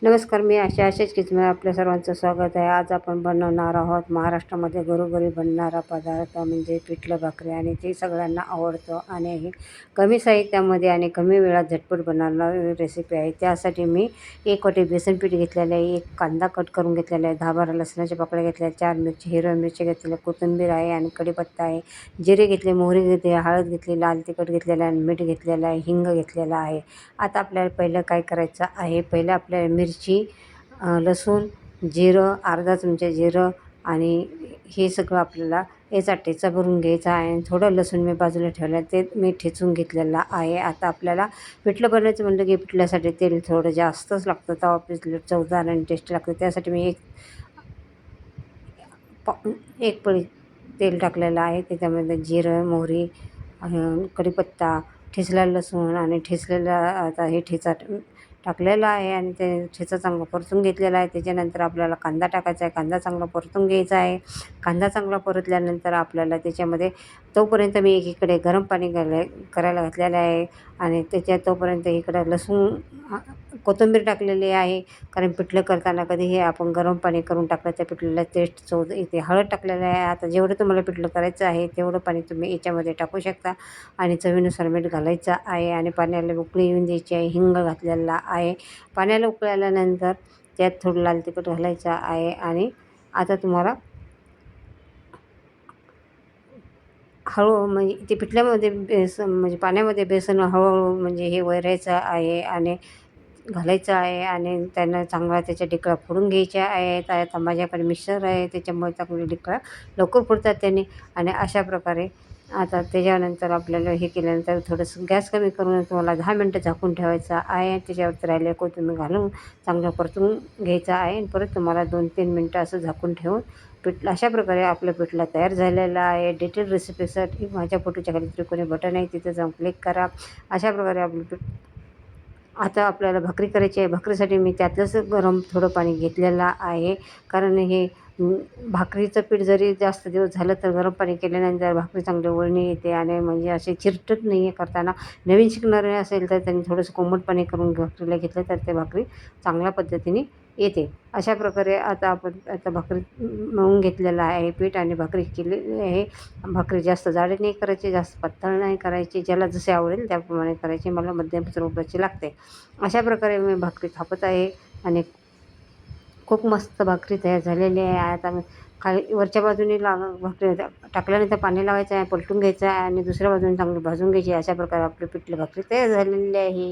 नमस्कार, मी अशाच किचनमध्ये आपल्या सर्वांचं स्वागत आहे. आज आपण बनवणार आहोत महाराष्ट्रामध्ये घरोघरी बनणारा पदार्थ म्हणजे पिठलं भाकरी, आणि ते सगळ्यांना आवडतं आणि हे कमी साहित्यामध्ये आणि कमी वेळात झटपट बनवणारी रेसिपी आहे. त्यासाठी मी 1 वाटी बेसन पीठ घेतलेलं आहे, 1 कांदा कट करून घेतलेला आहे, 10-12 लसणाच्या पाकळ्या घेतल्या, 4 मिरची, हिरव्या मिरची घेतलेल्या, कोथिंबीर आहे आणि कढीपत्ता आहे, जिरे घेतले, मोहरी घेतली, हळद घेतली, लाल तिखट घेतलेलं आहे, मीठ घेतलेलं आहे, हिंग घेतलेला आहे. आता आपल्याला पहिलं काय करायचं आहे, पहिलं आपल्याला मिरची, लसूण, जिरं, अर्धा चमचा जिरं आणि हे सगळं आपल्याला याचा ठेचा भरून घ्यायचा आहे. आणि थोडं लसूण मी बाजूला ठेवलं आहे, ते मी ठेचून घेतलेलं आहे. आता आपल्याला पिठलं बनवायचं म्हटलं की पिठल्यासाठी तेल थोडं जास्तच लागतं, तेव्हा पिठलं चवदार आणि टेस्टी लागतं. त्यासाठी मी एक पळी तेल टाकलेलं आहे. त्याच्यामध्ये जिरं, मोहरी, कढीपत्ता, ठेचलेला लसूण आणि ठेचलेला आता हे ठेचा टाकलेला आहे आणि ते ठेचा चांगला परतून घेतलेला आहे. त्याच्यानंतर आपल्याला कांदा टाकायचा आहे. कांदा चांगला परतून घ्यायचा आहे. कांदा चांगला परतल्यानंतर आपल्याला त्याच्यामध्ये तोपर्यंत मी एकीकडे गरम पाणी करायला घातलेलं आहे आणि त्याच्यात तोपर्यंत इकडं लसूण, कोथिंबीर टाकलेली आहे. कारण पिठलं करताना कधीही आपण गरम पाणी करून टाकलं त्या पिठल्याला टेस्ट चव येते. हळद टाकलेलं आहे. आता जेवढं तुम्हाला पिठलं करायचं आहे तेवढं पाणी तुम्ही याच्यामध्ये टाकू शकता आणि चवीनुसार मीठ घालायचं आहे आणि पाण्याला उकळी येऊन द्यायची आहे. हिंग घातलेला आहे. पाण्याला उकळी आल्यानंतर त्यात थोडं लाल तिखट घालायचं आहे आणि आता तुम्हाला हळू म्हणजे ते पिठल्यामध्ये म्हणजे पाण्यामध्ये बेसन हळूहळू म्हणजे हे वैरायचं आहे आणि घालायचं आहे आणि त्यांना चांगला त्याच्या ढेकळा फोडून घ्यायच्या आहेत. आता माझ्याकडे मिक्सर आहे, त्याच्यामुळे चांगले ढेकळा लवकर फोडतात त्याने. आणि अशा प्रकारे आता त्याच्यानंतर आपल्याला हे केल्यानंतर थोडंसं गॅस कमी करून तुम्हाला 10 मिनटं झाकून ठेवायचं आहे. त्याच्यावरती राहिलेलं कोथिंबीर घालून चांगलं परतून घ्यायचं आहे आणि परत तुम्हाला 2-3 मिनटं असं झाकून ठेवून पिठलं अशा प्रकारे आपलं पिठलं तयार झालेलं आहे. डिटेल रेसिपीसाठी माझ्या फोटोच्या खाली त्रिकोणी बटन आहे, तिथं जाऊन क्लिक करा. अशा प्रकारे आपलं आता आपल्याला भाकरी करायची आहे. भाकरीसाठी मी त्यातलंच गरम थोडं पाणी घेतलेलं आहे. कारण हे भाकरीचं पीठ जरी जास्त दिवस झालं तर गरम पाणी केल्यानंतर भाकरी चांगली वळणी येते आणि म्हणजे असे चिरटत नाही आहे करताना. नवीन शिकणारे असेल तर त्यांनी थोडंसं कोमट पाणी करून भाकरीला घेतलं तर ते भाकरी चांगल्या पद्धतीने येते. अशा प्रकारे आता आपण भाकरी मळून घेतलेलं आहे पीठ आणि भाकरी केलेली आहे. भाकरी जास्त जाडी नाही करायची, जास्त पातळ नाही करायची, ज्याला जसे आवडेल त्याप्रमाणे करायची. मला मध्यम स्वरूपाची लागते. अशा प्रकारे मी भाकरी थापत आहे आणि खूप मस्त भाकरी तयार झालेली आहे. आता मी खाली वरच्या बाजूने भाकरी टाकल्यानंतर पाणी लावायचं आहे, पलटून घ्यायचं आहे आणि दुसऱ्या बाजूने चांगली भाजून घ्यायची. अशा प्रकारे आपली पिठलं भाकरी तयार झालेली आहे.